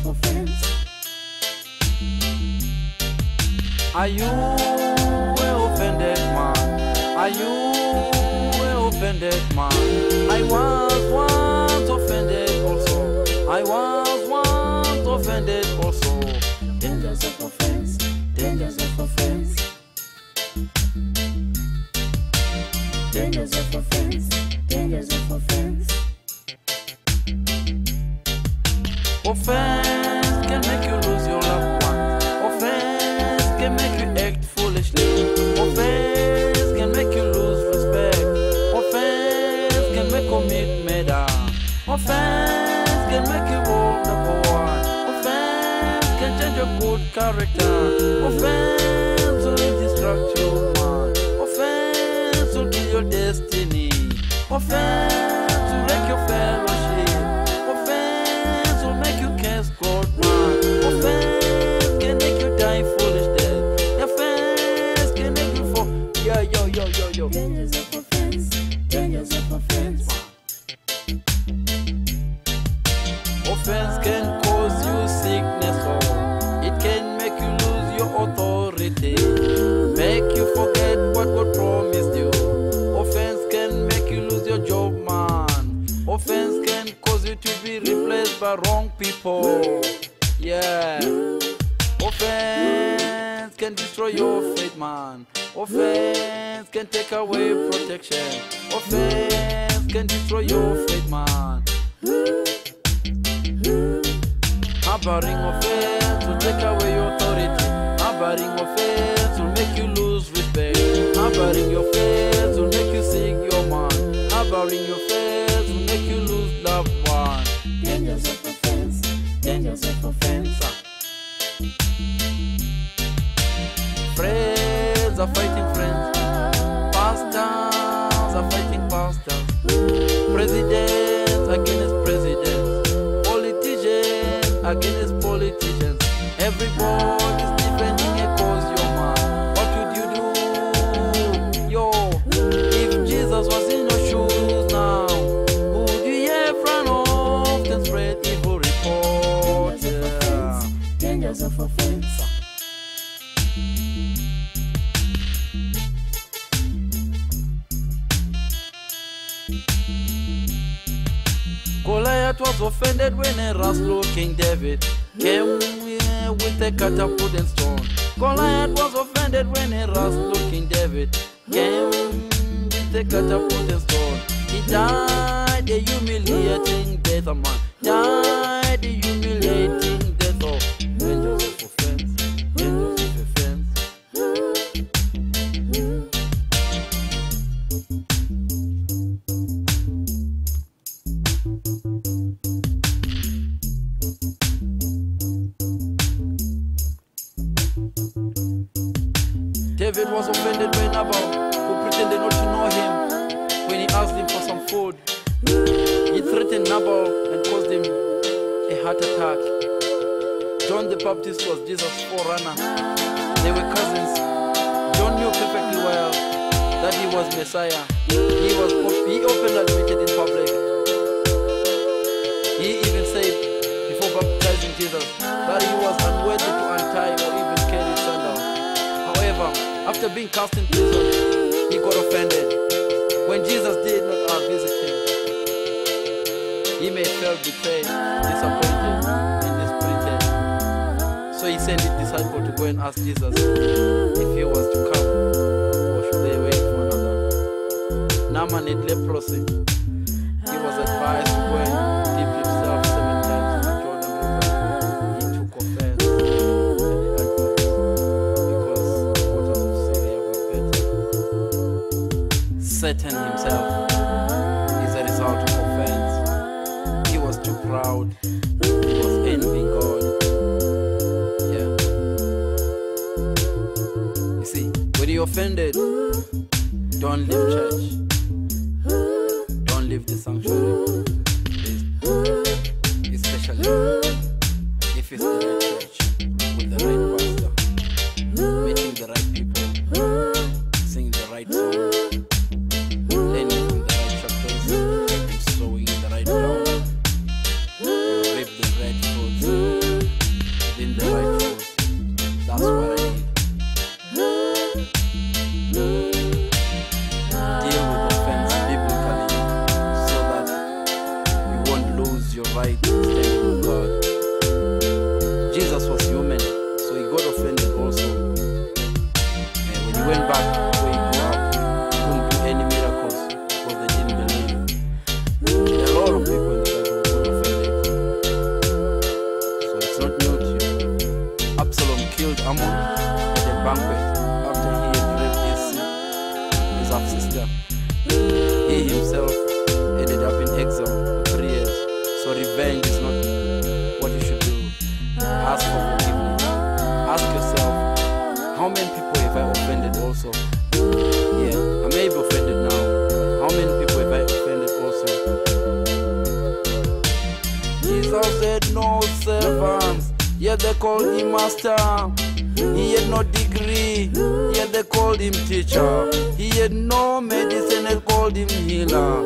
offense? Are you offended, man? Are you offended, man? I was once offended also. I was once offended also. Dangers of offense, dangers of offense. Dangers of offense, dangers of offense. Offense can make you lose your loved one. Offense can make you act foolishly. Offense can make you lose respect. Offense can make you commit murder. Offense can make you walk the forward. Offense can change your good character. Offense will distract you, man. Offense will kill your destiny. Offense will wreck your fellowship. Offense will make you curse God, man. Offense can make you die foolish death. Offense can make you fall. Yo. Dangers of offense, dangers of offense. Offense can cause you sickness, or it can make you lose your authority, make you forget what God promised you. Offense can make you lose your job, man. Offense can cause you to be replaced by wrong people. Yeah. Offense can destroy your faith, man. Offense can take away protection. Offense can destroy your faith, man. Harboring offense will take away your authority. Harboring offense will make you lose respect. Harboring your offense will make you seek your man. Harboring your offense will make you lose loved one. Dangers of offense, dangers of offense. Friends are fighting friends. Pastors are fighting pastors. Presidents against presidents. Politicians against politicians. Everybody's defending a cause, yo man. What would you do? Yo, if Jesus was in your shoes now, would you ever run off and spread evil reports? Dangers of offense. Goliath was offended when a rascal King David came with a catapult and stone. Goliath was offended when a rascal King David came with a catapult and stone. He died a humiliating death, a man. Died a humiliating death. Oh, dangers of offense, dangers of offense. David was offended when Nabal, who pretended not to know him, when he asked him for some food. He threatened Nabal and caused him a heart attack. John the Baptist was Jesus' forerunner. They were cousins. John knew perfectly well that he was Messiah. He openly admitted in public. He even said before baptizing Jesus that he was unworthy to untie or even carry his sandal. However, after being cast in prison, he got offended when Jesus did not visit him. He may felt betrayed, disappointed, and dispirited. So he sent his disciple to go and ask Jesus if he was to come, or should they wait for another. Naaman had leprosy. He was advised to go and dip himself 7 times in Jordan River. He took offense at the advice because the waters of Syria were better. Satan himself is a result of offense. He was too proud. He was envying God. Yeah. You see, when you're offended, don't leave church. Don't leave the sanctuary. Especially if it's the right church, with the right pastor, meeting the right people, singing the right song, learning from the right chapters, and sowing in the right ground. You reap the right fruits. standing with God. Jesus was human, so he got offended also. And when he went back where he grew up, he couldn't do any miracles because they didn't believe. There are a lot of people in the Bible who got offended. So it's not new to you. Absalom killed Ammon at a banquet after he had raped his half-sister. He himself ended up in exile for 3 years. So revenge is not what you should do. Ask for forgiveness. Ask yourself, how many people have I offended also? Yeah, I may be offended now. How many people have I offended also? Jesus had no servants, yet they called him master. He had no degree, yet they called him teacher. He had no medicine, they called him healer.